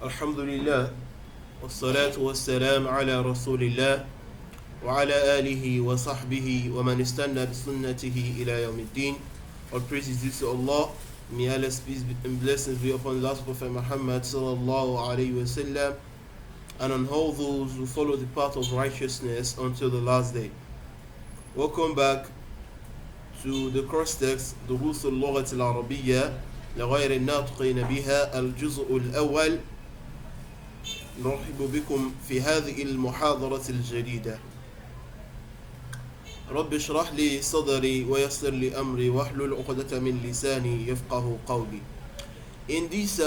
Alhamdulillah, wassalatu wassalam ala rasulillah wa ala alihi wa sahbihi wa man istanna bi sunnatihi ila yawmiddin. All praise is due to Allah. May Allah's peace and blessings be upon the last Prophet Muhammad sallallahu alayhi wa sallam and on all those who follow the path of righteousness until the last day. Welcome back to the cross text durus-lughat al-Arabiyyah لغير الناطقين بها الجزء الأول. نرحب بكم في هذه المحاضرة الجديدة. رب اشرح لي صدري ويسر لي أمري واحلل عقدة من لساني يفقه قولي. In this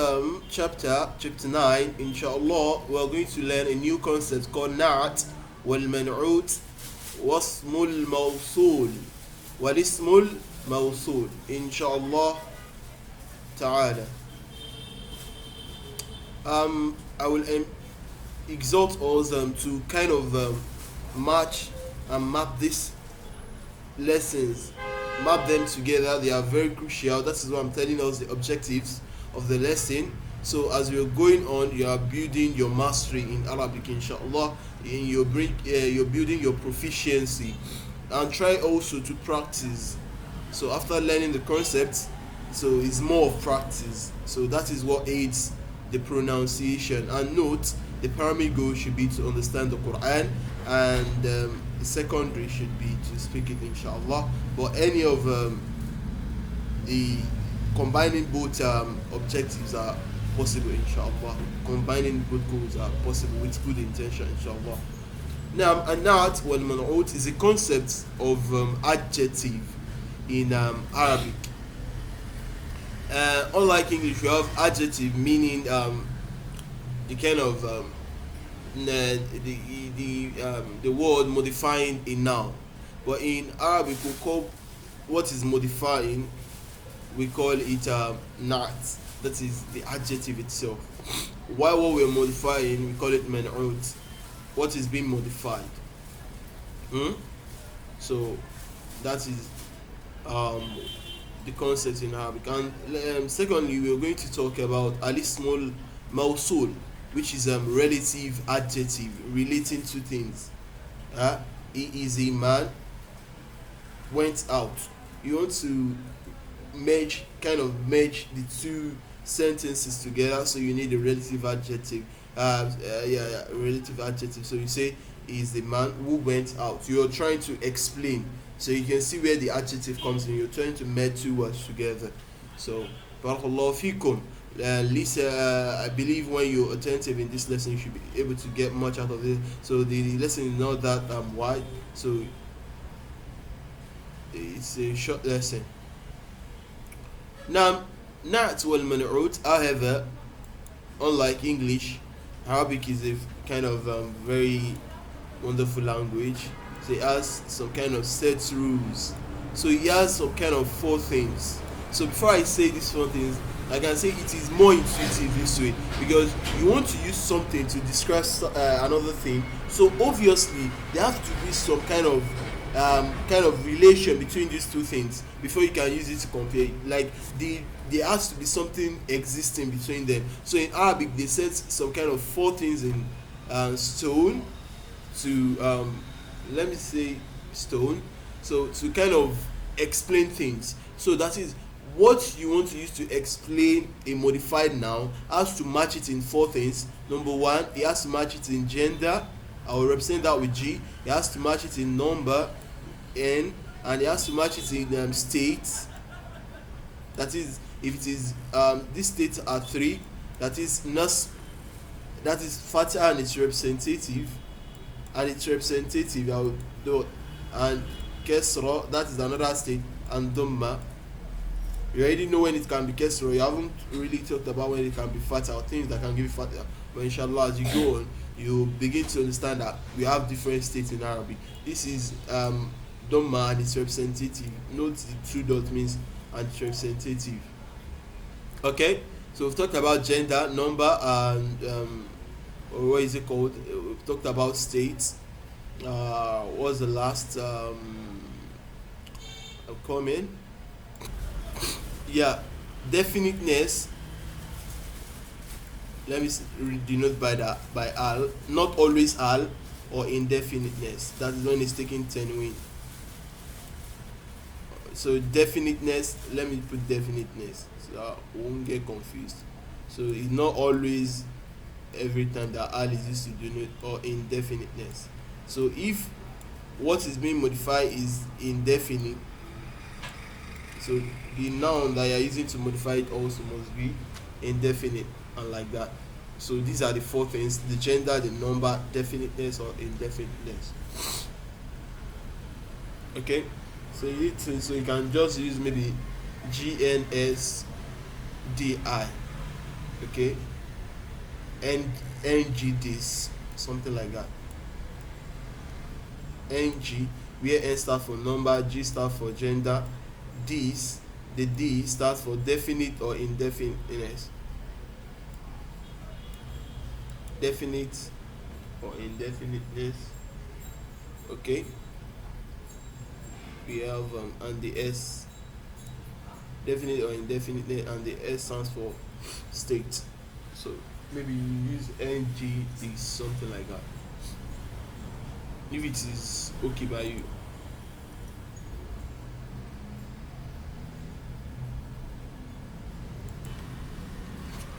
chapter 9, inshallah, we are going to learn a new concept called نعت والمنعوت واسم الموصول والاسم الموصول inshallah ta'ala. I will exhort us to kind of match and map these lessons, map them together. They are very crucial. That is why I'm telling us the objectives of the lesson. So as we are going on, you are building your mastery in Arabic, inshallah. You're building your proficiency, and try also to practice. So after learning the concepts, so it's more of practice. So that is what aids the pronunciation. And note, the primary goal should be to understand the Quran, and the secondary should be to speak it, inshallah. But any of the combining both objectives are possible, inshallah. Combining both goals are possible with good intention, inshallah. Now, an-na'at wal-man'ut is a concept of adjective in Arabic. Unlike English, we have adjective meaning the kind of the word modifying a noun. But in Arabic, we call what is modifying, we call it na'at. That is the adjective itself. While what we're modifying, we call it man'ut. What is being modified? So that is the concept in Arabic. And secondly, we are going to talk about al-ismul mawsul, which is a relative adjective relating to things. He is a man, went out. You want to merge the two sentences together, so you need a relative adjective. Relative adjective. So you say he is the man who went out. You are trying to explain. So you can see where the adjective comes in. You're trying to merge two words together. So, barakallahu fikum. Lisa, I believe when you're attentive in this lesson, you should be able to get much out of it. So the lesson is not that wide. So it's a short lesson. Now, na'at wal man'ut, however, unlike English, Arabic is a kind of very wonderful language. So it has some kind of set rules. So it has some kind of four things. So before I say these four things, I can say it is more intuitive this way, because you want to use something to describe another thing. So obviously there have to be some kind of relation between these two things before you can use it to compare. Like there has to be something existing between them. So in Arabic they set some kind of four things in stone to let me say stone, so to kind of explain things. So that is what you want to use to explain a modified noun has to match it in four things. Number one, it has to match it in gender. I will represent that with G. It has to match it in number, N, and it has to match it in state. That is, if it is these states are three, that is nas, that is fatha and its representative, and its representative I will do, and kesra, that is another state, and dhamma. You already know when it can be kesra. You haven't really talked about when it can be fatha or things that can give you fatha. But inshallah, as you go on, you begin to understand that we have different states in Arabic. This is dhamma and its representative. Note the two dot means and its representative. Okay, so we've talked about gender, number, and or what is it called? We've talked about states. What was the last comment? Yeah, definiteness, let me denote by that, by al, not always al, or indefiniteness. That is when it's taking tenwin. So definiteness, let me put definiteness so I won't get confused. So it's not always every time that al is used to denote, or indefiniteness. So if what is being modified is indefinite, so the noun that you are using to modify it also must be indefinite, and like that. So these are the four things: the gender, the number, definiteness or indefiniteness. Okay, so you can just use maybe GNSDI, okay, NG this, something like that. NG, where N stands for number, G stands for gender, this, the D stands for definite or indefiniteness. Definite or indefiniteness. Okay, we have and the S, definite or indefiniteness, and the S stands for state. So maybe you use NG is something like that, if it is okay by you.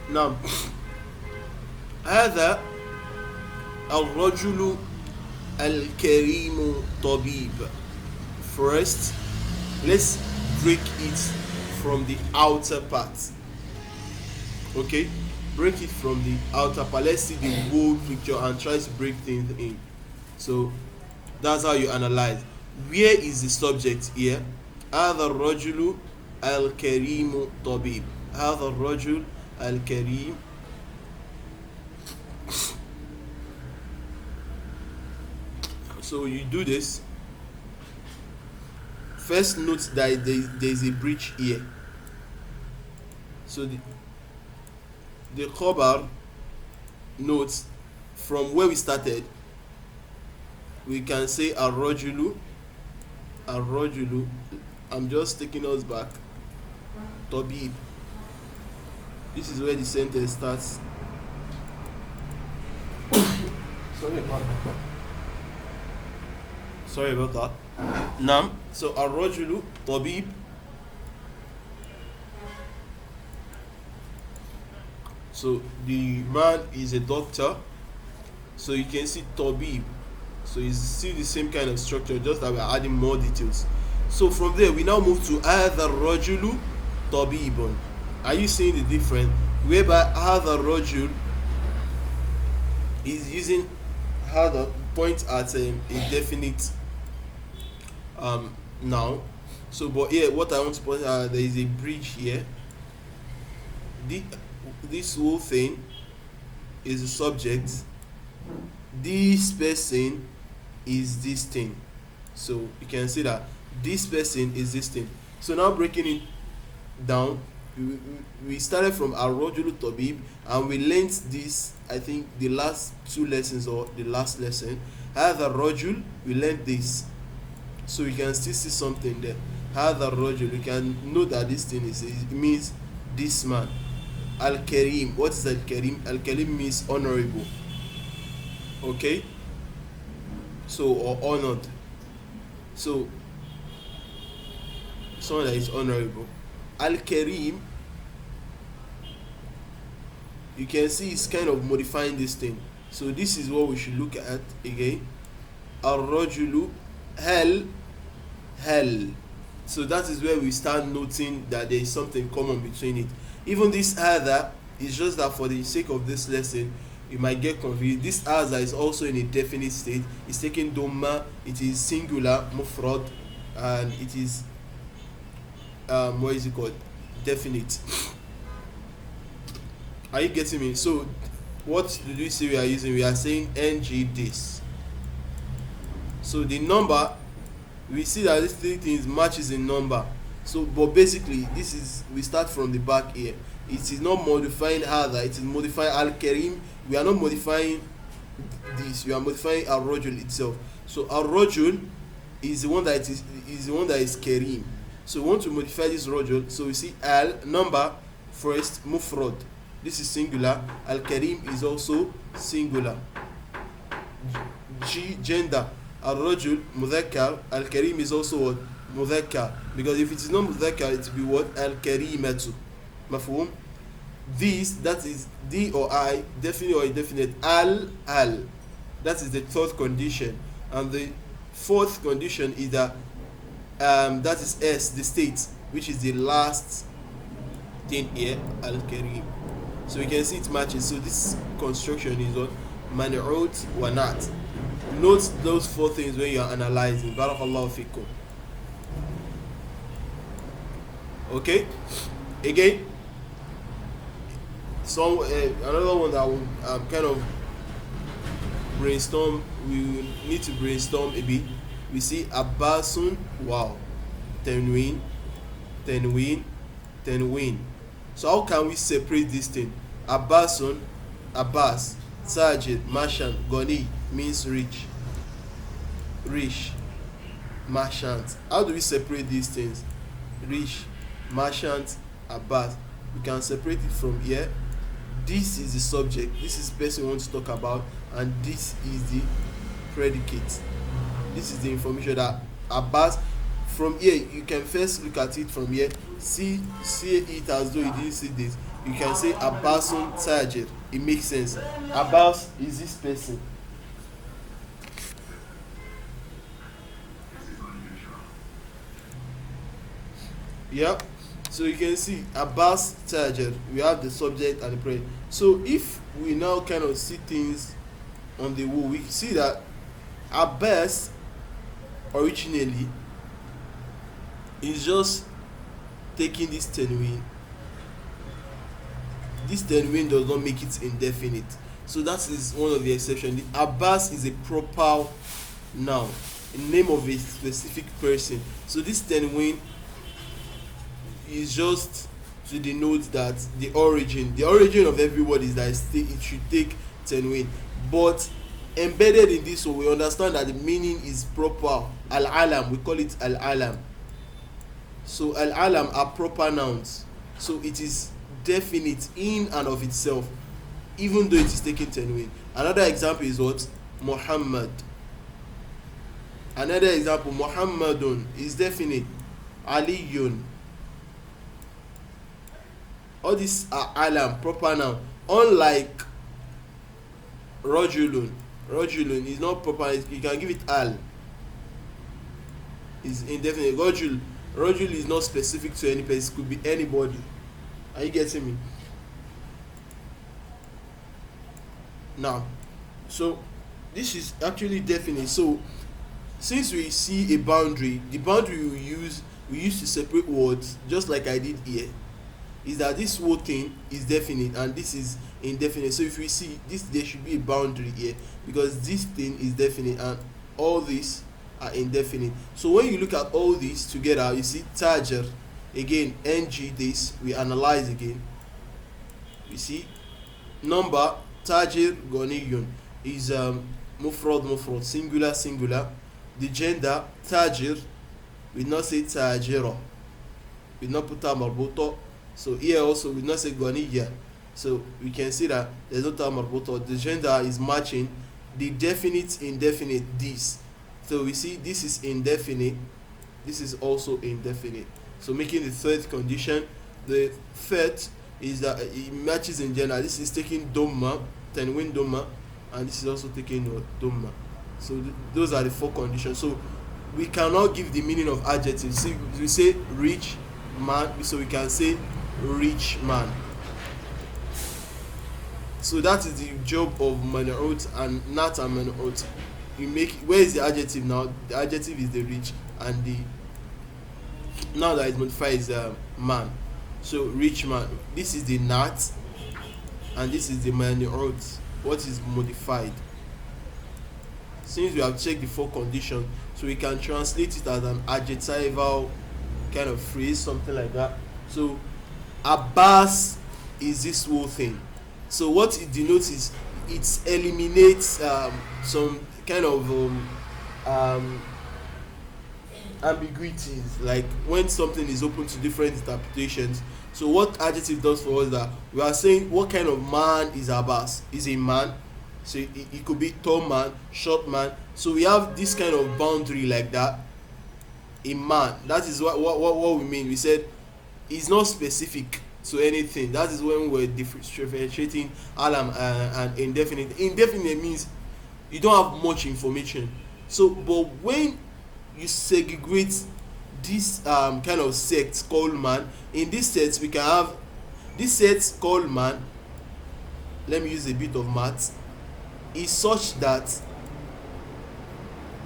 Now هذا الرجل الكريم طبيب. First, let's break it from the outer part. Okay, break it from the outer part. Let's see the whole picture and try to break things in. So that's how you analyze. Where is the subject here? هذا الرجل الكريم طبيب. هذا الرجل الكريم So you do this. First, note that there is a breach here. So the khabar notes from where we started. We can say ar-rajulu. I'm just taking us back. Tabib. This is where the sentence starts. Sorry about that. Nam. So ar-rajulu tabib. So the man is a doctor. So you can see tabib. So it's still the same kind of structure, just that we're adding more details. So from there we now move to hadha ar-rajulu tabibun. Are you seeing the difference? Whereby hadha ar-rajul is using hadha point at a definite noun. So but here what I want to point out, there is a bridge here. This whole thing is the subject. This person is this thing. So you can see that this person is this thing. So now breaking it down, we started from ar-rajulu tabib and we learned this, I think the last two lessons or the last lesson. Hadha ar-rajul, we learned this. So we can still see something there. Hadha ar-rajul, we can know that this thing is, it means this man. Al-karim, what is al-karim? Al-karim means honorable. Okay, so or honored. So someone that is honorable. Al-karim, you can see it's kind of modifying this thing. So this is what we should look at again. Ar-rajulu hal. So that is where we start noting that there is something common between it. Even this other is just that for the sake of this lesson you might get confused. This other is also in a definite state. It's taking dhamma, it is singular, mufrad, and it is what is it called? Definite. Are you getting me? So what did we say we are using? We are saying ng this. So the number, we see that these three things matches in number. So but basically this is, we start from the back here. It is not modifying other, it is modifying al-karim. We are not modifying this, we are modifying ar-rajul itself. So ar-rajul is the one that is the one that is karim. So we want to modify this rajul. So we see al number first, mufrad. This is singular. Al-Karim is also singular. Gender. Al-Rajul Mudhakkar. Al-Karim is also what? Mudhakkar. Because if it is not Mudhakkar, it will be what? Al-Karimatu. Mafhum? This, that is D or I, definite or indefinite. Al. That is the third condition. And the fourth condition is that that is S, the state, which is the last thing here, Al-Karim. So you can see it matches. So this construction is what? Man'ut wa nat. Note those four things when you are analyzing. Barakallahu fikum. Okay? Again, some another one that will kind of brainstorm. We need to brainstorm a bit. We see Abbasun, wow, Tenwin. So how can we separate this thing? Abbasun, Abbas, Sajid, Marshant, Goni means rich, merchant. How do we separate these things? Rich, merchant, Abbas. We can separate it from here. This is the subject. This is the person we want to talk about, and this is the predicate. This is the information that Abbas. From here, you can first look at it from here. See it as though you didn't see this. You can say Abbasun Tajir. It makes sense. Abbas is this person. Yeah. So you can see Abbas Tajir. We have the subject and the predicate. So if we now kind of see things on the wall, we see that Abbas originally is just taking this tenwin. This tenwin does not make it indefinite. So that is one of the exceptions. The Abbas is a proper noun, a name of a specific person. So this tenwin is just to denote that the origin of every word is that it should take tenwin. But embedded in this one, we understand that the meaning is proper. Al-alam, we call it al-alam. So al-alam are proper nouns. So it is definite in and of itself, even though it is taking tenwin. Another example is what? Muhammad. Another example, Muhammadun is definite. Aliyun. All these are alam, proper noun. Unlike Rajulun. Rajulun is not proper. You can give it al. Is indefinite. Rajul is not specific to any person. It could be anybody. Are you getting me? Now, so this is actually definite. So since we see a boundary, the boundary we use to separate words, just like I did here, is that this whole thing is definite and this is indefinite. So if we see this, there should be a boundary here, because this thing is definite and all these are indefinite. So when you look at all these together, you see Tajir, again ng, this we analyze again. You see number Tajir Goniyun is mufrad, singular. The gender Tajir, we not say Tajira, we not put a marbuto. So here also we not say Goniya. So we can see that there's no time marbuto. The gender is matching the definite, indefinite, this. So we see this is indefinite, this is also indefinite. So making the third condition. The third is that it matches in gender. This is taking Dhamma, Tenwin Dhamma, and this is also taking Dhamma. So those are the four conditions. So we cannot give the meaning of adjectives. See, we say rich man, so we can say rich man. So that is the job of man'ut and nat and man'ut. You make, where is the adjective now? The adjective is the rich, and the now that is modified is man. So rich man. This is the nat, and this is the man'ut. What is modified? Since we have checked the four conditions, so we can translate it as an adjectival kind of phrase, something like that. So Abbas is this whole thing. So what it denotes is it eliminates some kind of ambiguities, like when something is open to different interpretations, So what adjective does for us is that we are saying what kind of man is Abbas. Is a man. So it could be tall man, short man. So we have this kind of boundary like that. A man. That is what we mean. We said it's not specific to anything. That is when we're differentiating alam and indefinite. Indefinite means you don't have much information. So, but when you segregate this kind of sect called man, in this set we can have this set called man. Let me use a bit of math. Is such that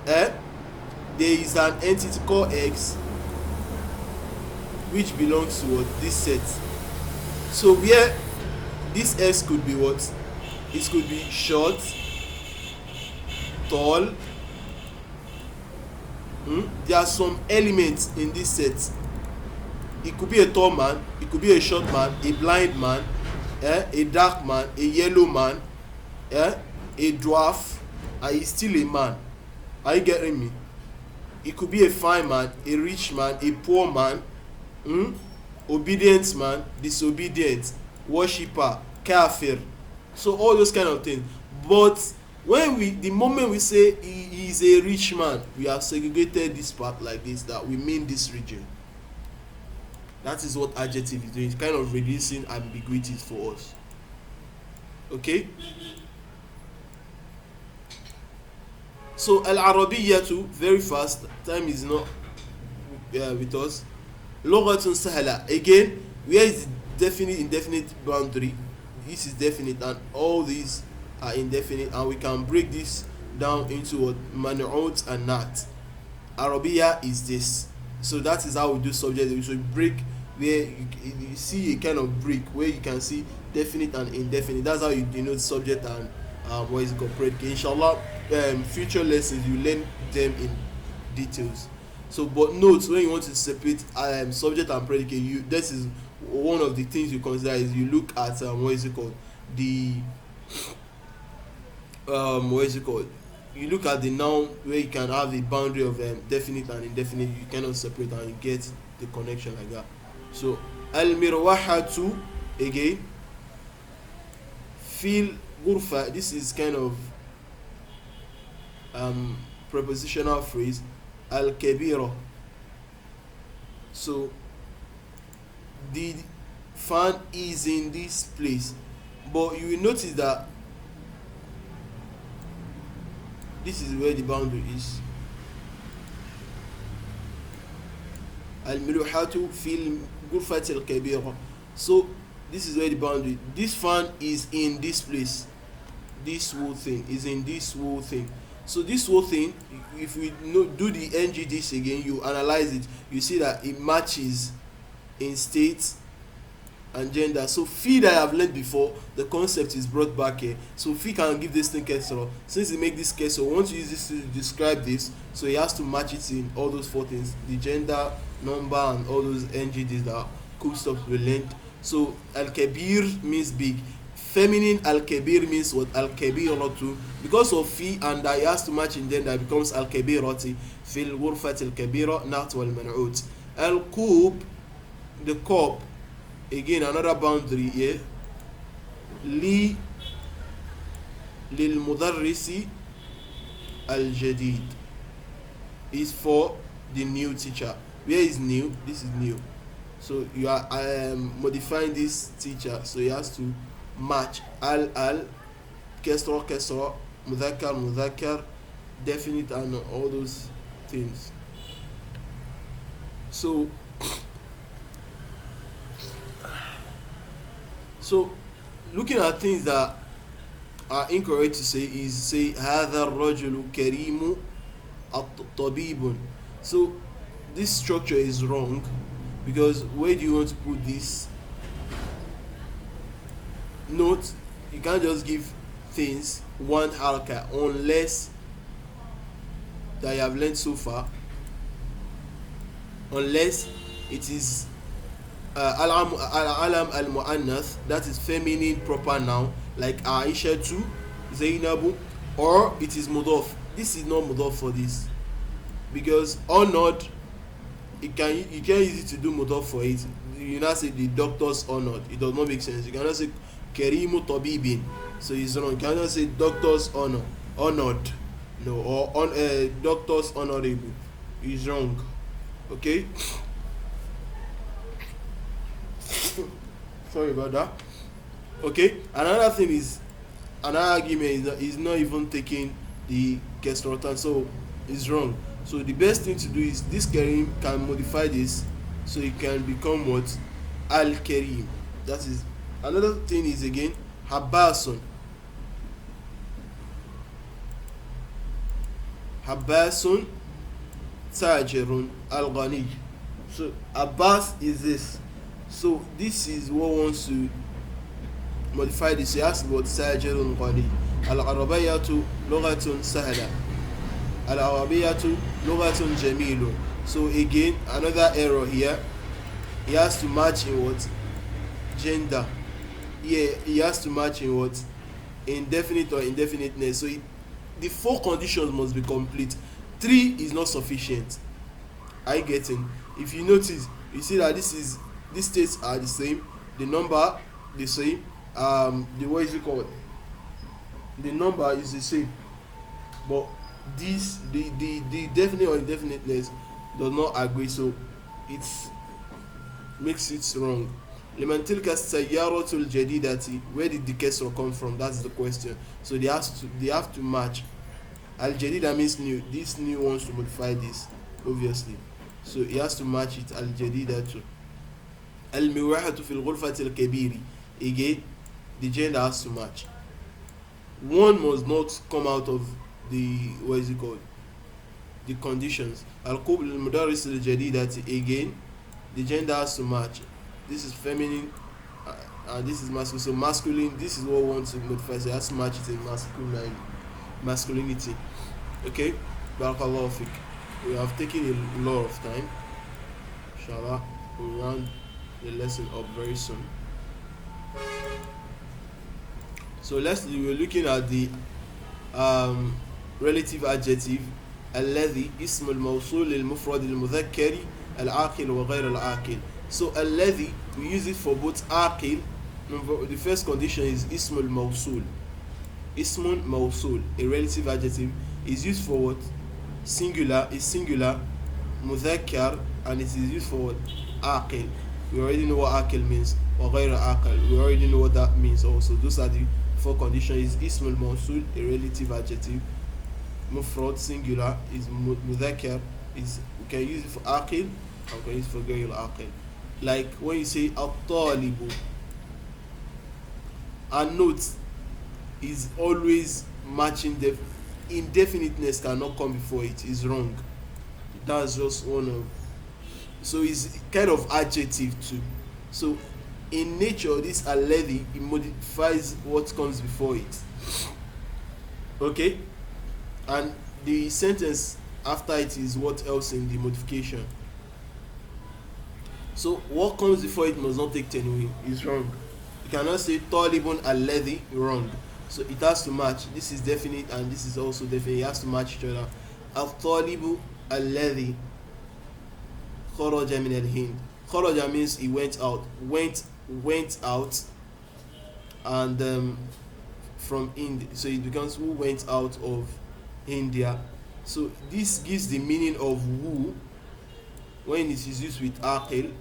there is an entity called X which belongs to what this set. So where this X could be what? It could be short, tall. There are some elements in this set. It could be a tall man, it could be a short man, a blind man, a dark man, a yellow man, a dwarf, and he's still a man. Are you getting me? It could be a fine man, a rich man, a poor man, obedient man, disobedient, worshipper, kafir. So all those kind of things. But the moment we say he is a rich man, we have segregated this part like this, that we mean this region. That is what adjective is doing. It's kind of reducing ambiguities for us. Okay? So al-Arabiyyah too, very fast. Time is not with us. Lughatun sahla. Again, where is definite, indefinite boundary? This is definite, and all these are indefinite, and we can break this down into what man'ut and not. Arabiya is this. So that is how we do subject. We should break where you see a kind of break where you can see definite and indefinite. That's how you denote subject and what is it called, predicate. Inshallah, future lessons you learn them in details. So, but note, when you want to separate subject and predicate, this is one of the things you consider is you look at what is it called, the what is it called, you look at the noun where you can have the boundary of definite and indefinite. You cannot separate and you get the connection like that. So al-mirwahatu, again, fil ghurfa. This is kind of prepositional phrase. Al-kabira. So the fan is in this place, but you will notice that this is where the boundary is. Al-miluhatu fil ghurfati al-kabira. So this is where the boundary. This fan is in this place. This whole thing is in this whole thing. So this whole thing, if we do the NGDs again, you analyze it, you see that it matches in state and gender. So fee that I have learned before, the concept is brought back here. So fee can give this thing kesra. Since he make this kesra, we want to use this to describe this, so he has to match it in all those four things: the gender, number, and all those NGDs that cool stuff we learned. So al-kabir means big. Feminine al-kabir means what? Al-kabiratu. Because of fi and that it has to match in gender, it becomes al-kabirati. Fil ghurfati al-kabira, not wal man'ut. Al-kub, the cup, again another boundary here. Lil mudarrisi al-jadid is for the new teacher. Where is new? This is new. So you are modifying this teacher, so he has to match al kesra mudhakkar definite and all those things. So looking at things that are incorrect to say is say hadha ar-rajulu karimu at-tabibun. So this structure is wrong, because where do you want to put this? Note, you can't just give things one haraka unless that you have learned so far, unless it is alam al-mu'annath, that is feminine proper noun, like Aisha too, Zainabu, or it is mudaf. This is not mudaf for this, because honored you can use it to do mudaf for it. You now say the doctor's honored. It does not make sense. You cannot say kerimu tabibin, so it's wrong. You cannot say doctor's honored, no, or on doctor's honorable. It's wrong. Okay. Sorry about that. Okay. Another thing is, another argument is not even taking the kesrotan, so it's wrong. So the best thing to do is this kerim can modify this, so it can become what, al kerim. That is. Another thing is again habasun. Habasun tajirun al ghani. So Abbas is this. So this is what wants to modify this. He asks about tajirun ghani. Al arabiyatu lughatun sahla. Al arabiyatu lughatun jamilun. So again another error here. He has to match in what, gender. Yeah, he has to match in what, indefinite or indefiniteness. So the 4 conditions must be complete. 3 is not sufficient. I getting? If you notice, you see that these states are the same, the number the same, the what is it called, the number is the same, but this the definite or indefiniteness does not agree, so it makes it wrong. لمن تلك السيارة الجديدة, where did the kesra come from? That's the question. So they have to match. Al jadida means new. This new wants to modify this, obviously. So he has to match it. Al jadida too. Al miwahatu fil ghurfati al kabiri. Again, the gender has to match. One must not come out of the, what is it called, the conditions. Al qubl al mudaris al jadidati. Again, the gender has to match. This is feminine, and this is masculine. So masculine, this is what we want to modify. So it has to match it in masculinity. Okay, barakallahu fik. We have taken a lot of time. Inshallah, we'll round the lesson up very soon. So we're looking at the relative adjective الذي اسم الموصول للمفرد المذكر العاقل وغير العاقل. So alladhi, we use it for both aqil. The first condition is ismul mawsul. Ismun mawsul, a relative adjective, is used for what? Singular, is singular, mudhakkar, and it is used for what? Aqil. We already know what aqil means. Or ghayra aqil, we already know what that means also. Those are the 4 conditions. Is ismul mawsul, a relative adjective. Mufrad, singular, is mudhakkar, is, we can use it for aqil, and we can use it for ghayra aqil. Like when you say at-talibu, and note is always matching. The indefiniteness cannot come before it. Is wrong. That's just one of, so it's kind of adjective too. So in nature, this alladhi, it modifies what comes before it. Okay, and the sentence after it is what else in the modification. So what comes before it must not take tanween. Is wrong. You cannot say talibun alladhi, wrong. So it has to match. This is definite and this is also definite. It has to match each other. Al-talibu alladhi kharaja min al-hind. Kharaja means he went out. Went out, and from India. So it becomes who went out of India. So this gives the meaning of who when it is used with aqil,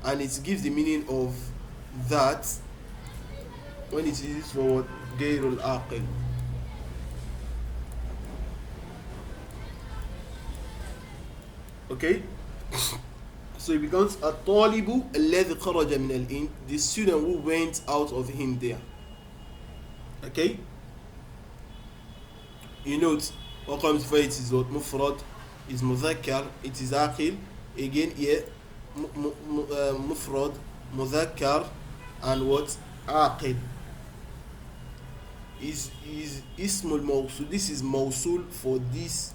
and it gives the meaning of that when it is used for gairul aqil. Okay, so it becomes at-talibu alladhi kharaja min al-Hind, the student who went out of India. Okay, you note what comes before it is what mufrad, is mudhakkar, it is aqil. Again here mufrad, mudhakkar, and what, aqil. Is ismul mawsul. This is mawsul for this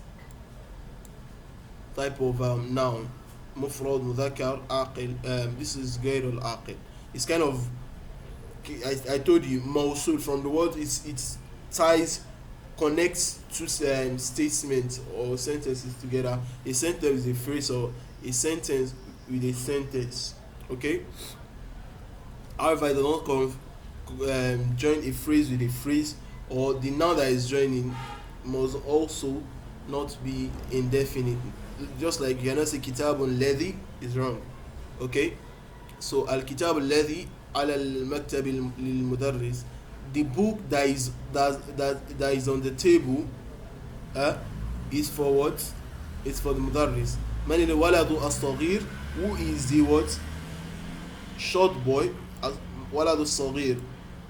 type of noun. Mufrad, mudhakkar, aqil. This is gairul aqil. It's kind of, I told you, mawsul from the word, it ties, connects two statements or sentences together. A sentence is a phrase or a sentence with a sentence. Okay. However, it does not join a phrase with a phrase, or the noun that is joining must also not be indefinite. Just like you cannot say kitabun ladhi is wrong. Okay, so al kitab ladhi ala al maktab lil mudarris, the book that is on the table, uh, is for what? It's for the mudarris. Man al waladu as-saghir, who is the what? Short boy. Waladu as-saghir,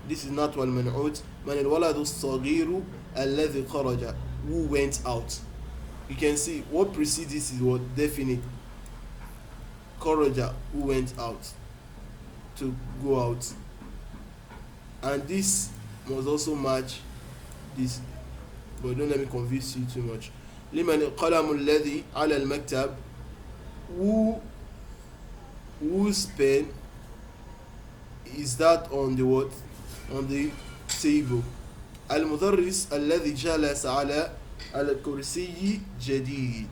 this is not wal man'ut. Man al waladu as-saghiru alladhi kharaja, who went out. You can see what precedes this is what? Definite. Kharaja, who went out, to go out. And this must also match this, but don't let me confuse you too much. Liman al-qalamu alladhi ala al-maktab, whose pen is that on the what? On the table. Al-mudarris alladhi jalasa ala al-kursiyyi jadid.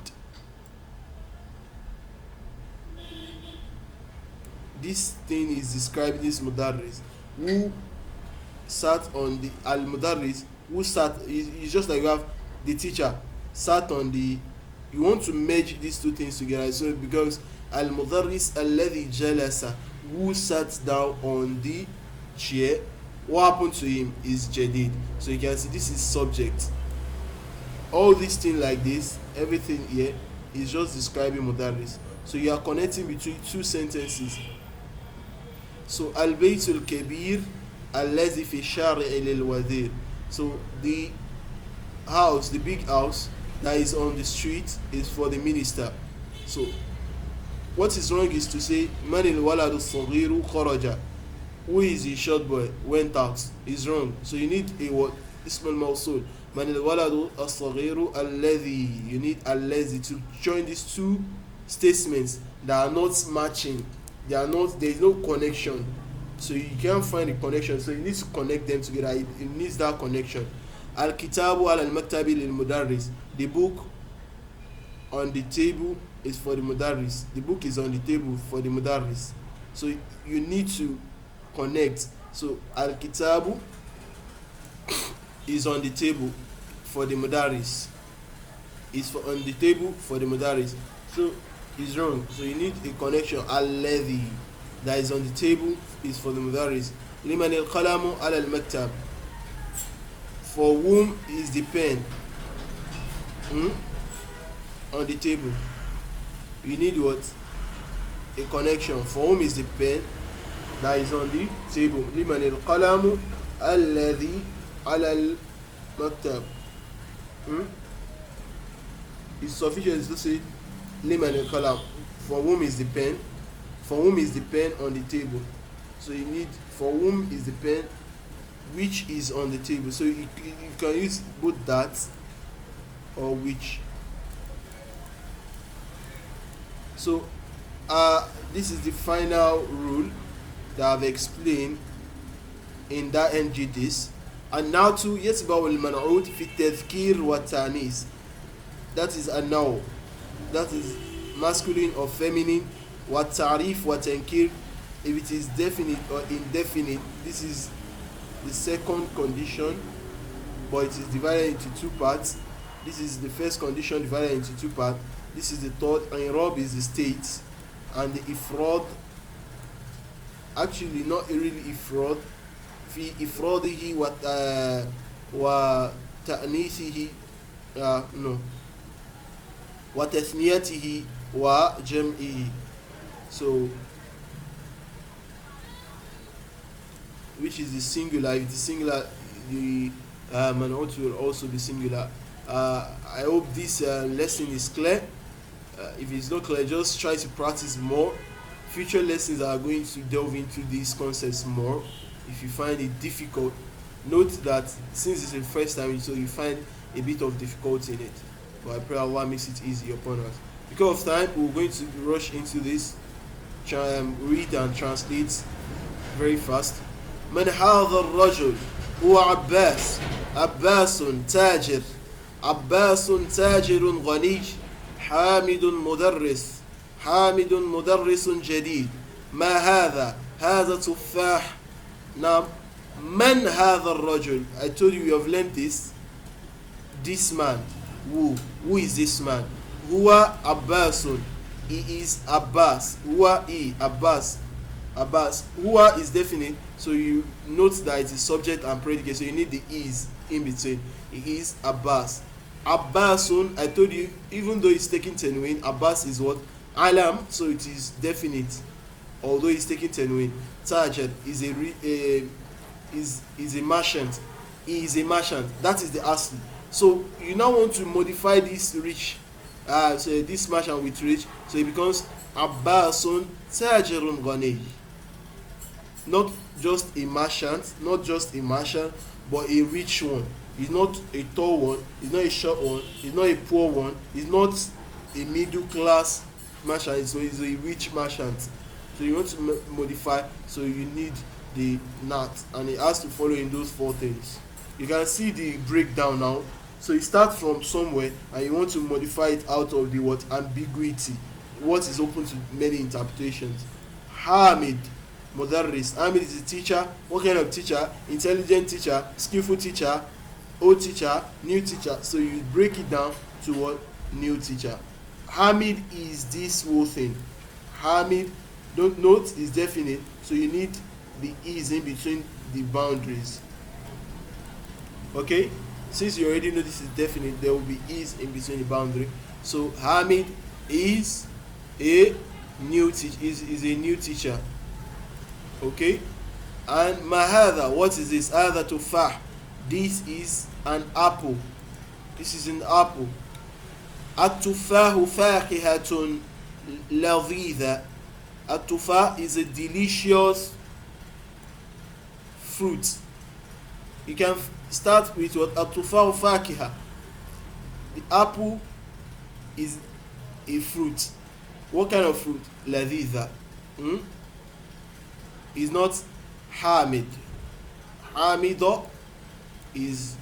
This thing is describing this mudarris who sat on the al-mudarris who sat. It's just like you have the teacher sat on the. You want to merge these two things together, so because al-mudarris alladhi jalasa, who sat down on the chair, what happened to him is jadid. So you can see this is subject. All these things like this, everything here is just describing mudarris. So you are connecting between two sentences. So al-baytul kabir alladhi fi shari' lil-wazir, so the house, the big house that is on the street, is for the minister. So what is wrong is to say man al-waladu as-saghiru kharaja, who is the short boy, went out, is wrong. So you need a what? Ism al-mawsul. Man al-waladu as-saghiru alladhi, you need alladhi to join these two statements that are not matching. They are not, there is no connection, so you can't find a connection, so you need to connect them together. It needs that connection. Al-kitabu ala al-maktabi lil mudarris, the book on the table is for the mudarris. The book is on the table for the mudarris, so you need to connect. So al-kitabu is on the table for the mudarris, is for on the table for the mudarris, so is wrong. So you need a connection. Alladhi, that is on the table, is for the mudarris. Liman al-qalamu ala al-maktab, for whom is the pen on the table. You need what? A connection. For whom is the pen that is on the table. Liman al-qalamu alladhi ala al-maktab. It's sufficient to say liman al-qalam, for whom is the pen, for whom is the pen on the table. So you need for whom is the pen which is on the table. So you can use both that or which. So this is the final rule that I've explained in that NGDs. And now to yatba'u al-man'ut fi tadhkir wa ta'nis, that is a noun, that is masculine or feminine. What ta'rif wa tankir, if it is definite or indefinite, this is the second condition, but it is divided into two parts. This is the first condition divided into two parts. This is the third. I'rab is the state, and the ifrad, actually not really ifrad, fi ifradihi wa ta'nithihi, no, wa tathniyatihi wa jam'ihi. So which is the singular. If the singular, the man'ut will also be singular. I hope this lesson is clear. If it's not clear, just try to practice more. Future lessons are going to delve into these concepts more. If you find it difficult, note that since it's the first time, so you find a bit of difficulty in it, but I pray Allah makes it easy upon us. Because of time, we're going to rush into this, read and translate very fast. من هذا الرجل هو عباس تاجر غني حامد مدرس حامد مدرس جديد. ما هذا؟ هذا تفاح. نعم. من هذا الرجل? I told you have learned this. This man. Who is this man? هو عباس. He is Abbas. هو Abbas. Abbas. Huwa is definite, so you note that it is subject and predicate, so you need the is in between. He is Abbas. Abbasun, I told you, even though it's taking tenwin, Abbas is what? Alam, so it is definite, although it's taking tenwin. Tajad is a merchant. He is a merchant. That is the asli. So you now want to modify this rich, so this merchant with rich, so it becomes Abbasun Tajirun Ghani. Not just a merchant, but a rich one. He's not a tall one, he's not a short one, he's not a poor one, he's not a middle class merchant, so he's a rich merchant. So you want to modify, so you need the nat, and it has to follow in those four things. You can see the breakdown now. So you start from somewhere and you want to modify it out of the what? Ambiguity. What is open to many interpretations. Hamid, Mudarris. Hamid is a teacher. What kind of teacher? Intelligent teacher, skillful teacher, old teacher, new teacher. So you break it down to what? New teacher. Hamid is this whole thing. Hamid, don't note, is definite, so you need the is in between the boundaries. Okay, since you already know this is definite, there will be is in between the boundary. So Hamid is a new teacher. Okay, and mahada, what is this? Hadha tufah, this is an apple. This is an apple. At-tufahu faqihatun ladhidha. At-tufah is a delicious fruit. You can start with what? At-tufahu faqiha. The apple is a fruit. What kind of fruit? Ladhidha. Is not hamid. Hamido is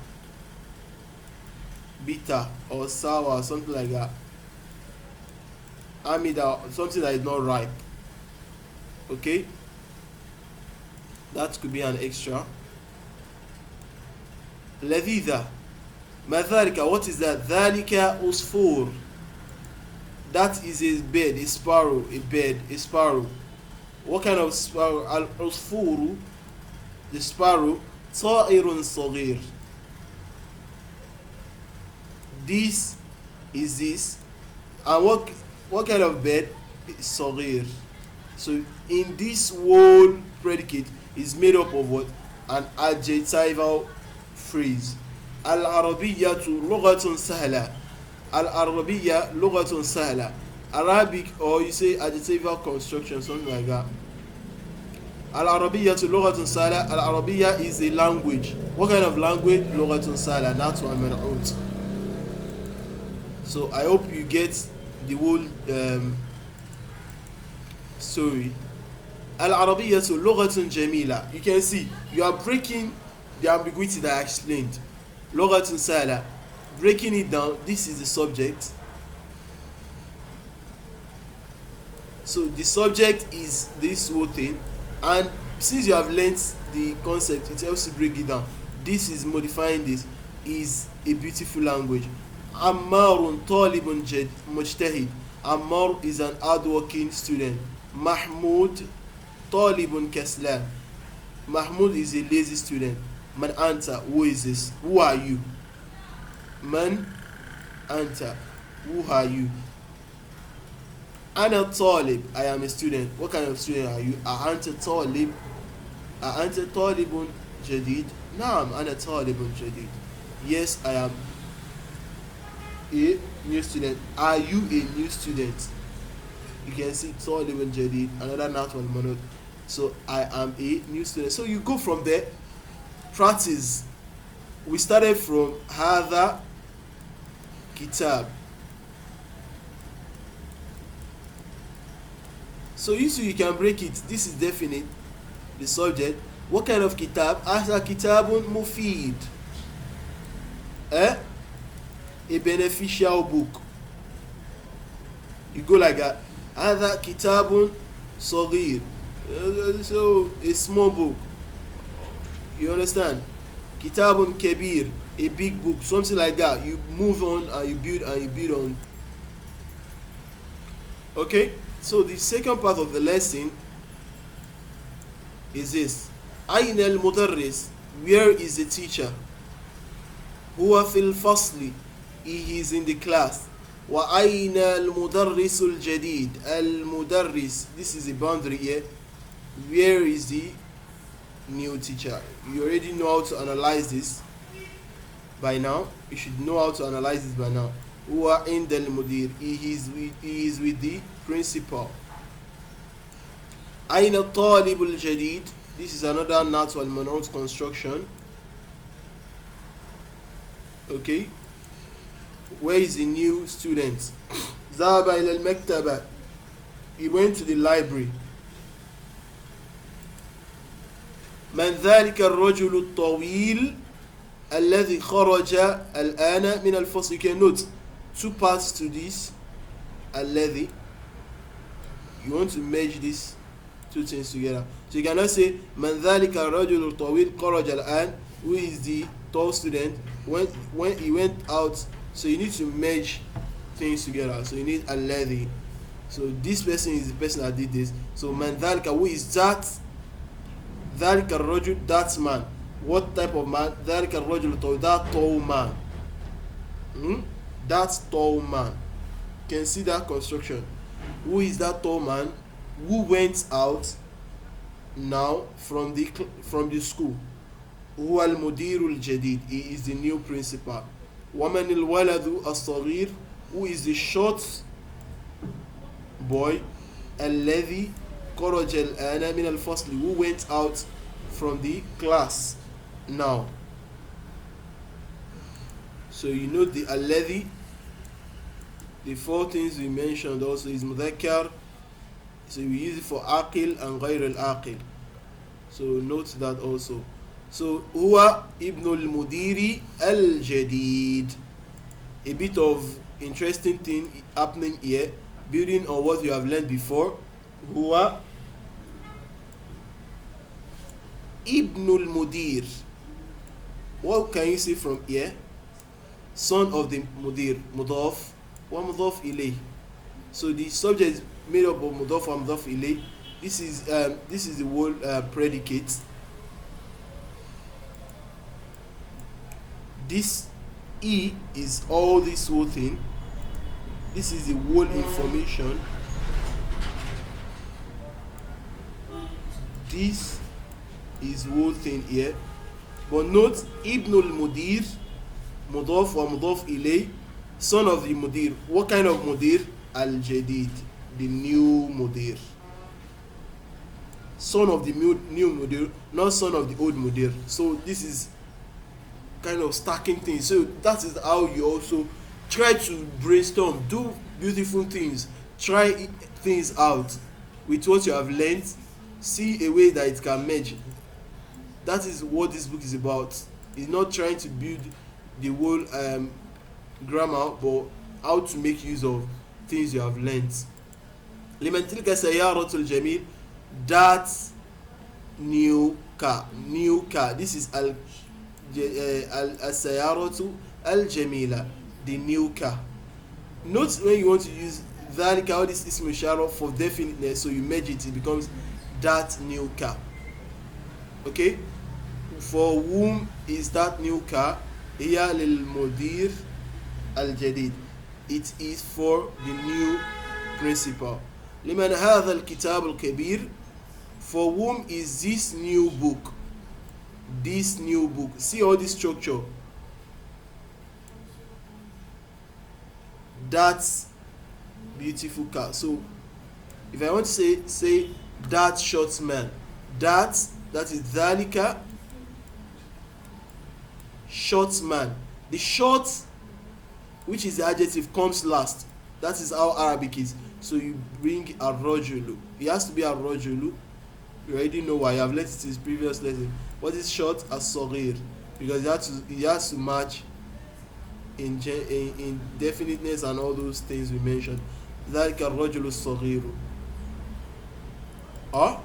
bitter or sour or something like that. Hamida, something that is not ripe. Okay, that could be an extra. Ladhidha. Madhalika, what is that? Dhalika usfur. That is a bird, a sparrow, a sparrow. What kind of sparrow? Al-usfuru, the sparrow. Ta'irun saghir. This is this. And what kind of bird? Saghir. So in this whole predicate is made up of what? An adjectival phrase. Al-Arabiyyatu lughatun sahla. Al-Arabiyya lughatun sahla. Arabic, or you say adjectival construction, something like that. Al-Arabiyyatu lughatun sahla. Al-Arabiyya is a language. What kind of language? Lughatun sahla. That's what I'm out. So I hope you get the whole story. Al-Arabiyyatu lughatun jamila. You can see you are breaking the ambiguity that I explained. Lughatun sahla. Breaking it down, this is the subject. So the subject is this whole thing, and since you have learnt the concept, it helps to break it down. This is modifying this, is a beautiful language. Ammarun talibun mujtahid. Ammar is an hardworking student. Mahmud talibun kaslan. Mahmud is a lazy student. Man anta, who is this? Who are you? Man anta, who are you? Ana talib, I am a student. What kind of student are you? Anta talib. Anta talibun jadid. Naam, ana talibun jadid. Yes, I am a new student. Are you a new student? You can see talibun jadid, another natural monod. So I am a new student. So you go from there. Practice. We started from hadha kitab. So you can break it. This is definite. The subject. What kind of kitab? Hadha kitabun mufid. A beneficial book. You go like that. هذا كتاب صغير. So a small book. You understand? Kitabun kabir, a big book, something like that. You move on and you build on. Okay? So the second part of the lesson is this. أين المدرس? Where is the teacher? هو في الفصل. He is in the class. وأين المدرس الجديد? المدرس. This is the boundary here. Where is the new teacher? You already know how to analyze this by now. You should know how to analyze this by now. هو عند المدير. He is with the principal. أين الطالب الجديد? This is another نعت والمنعوت construction. Okay. Where is the new student? ذهب إلى المكتبة. He went to the library. من ذلك الرجل الطويل الذي خرج الآن من الفصل. You can note two parts to this. الذي. You want to merge these two things together. So you cannot say من ذلك الرجل الطويل خرج الآن. Who is the tall student? When he went out. So you need to merge things together. So you need الذي. So this person is the person that did this. So من ذلك, who is that? ذلك الرجل, that man. What type of man? ذلك الرجل الطويل, that tall man. That tall man. You can see that construction. Who is that tall man? Who went out now from the school? هو المدير الجديد. He is the new principal. ومن الولد الصغير? Who is the short boy? الذي خرج الآن من الفصل. Who went out from the class now. So you know the الذي. The four things we mentioned also is مذكر. So we use it for عاقل and غير العاقل. So note that also. So هو ابن المدير الجديد. A bit of interesting thing happening here, building on what you have learned before. هو ابن المدير. What can you say from here? Son of the mudir, مضاف ومضاف إليه. So the subject is made up of مضاف ومضاف إليه. This is the whole predicate. This E is all this whole thing. This is the whole information. This is whole thing here. But note Ibn al-Mudir, Mudaf wa Mudaf ilay, son of the Mudir. What kind of Mudir? Al-Jadid, the new Mudir. Son of the new Mudir, not son of the old Mudir. So this is kind of stacking things. So that is how you also try to brainstorm, do beautiful things, try things out with what you have learned, see a way that it can merge. That is what this book is about. It's not trying to build the whole grammar, but how to make use of things you have learned. لمن تلك سيارة الجميل, that new car. This is السيارة الجميلة, the new car. Note when you want to use ذلك, how this is مشارة for definiteness, so you merge it becomes that new car. Okay, for whom is that new car? هي للمدير الجديد. It is for the new principal. لمن هذا الكتاب الكبير? For whom is this new book? This new book. See all this structure. That's beautiful car. So if I want to say that short man, that is dhalika, short man. The short, which is the adjective, comes last. That is how Arabic is. So you bring a rajulu. It has to be a rajulu. You already know why. I have learned it in previous lesson. What is short? As-saghir, because it has to match in definiteness and all those things we mentioned. ذلك الرجل الصغير. اه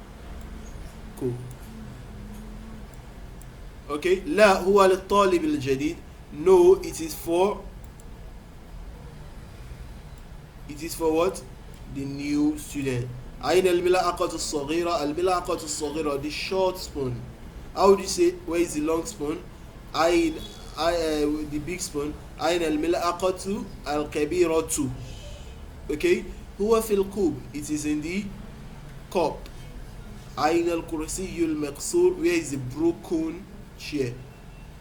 cool. Okay, لا هو للطالب الجديد. No, it is for what? The new student. أين الملعقة الصغيرة؟ الملعقة الصغيرة, the short spoon. How do you say where is the long spoon? أين the big spoon. أين الملعقة الكبيرة? Okay, هو في الكوب, it is in the cup. أين الكرسي المكسور? Where is the broken chair?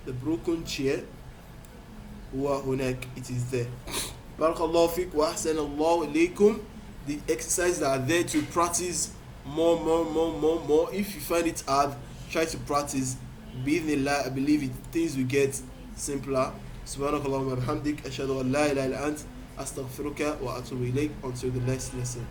The broken chair هو هناك, it is there. بارك الله فيك وأحسن الله إليكم. The exercises are there to practice more. If you find it hard, try to practice. بإذن I believe it, things will get simpler. سبحانك اللهم وبحمدك أشهد أن لا إله إلا أنت أستغفرك وأتوب إليك. Until the next lesson.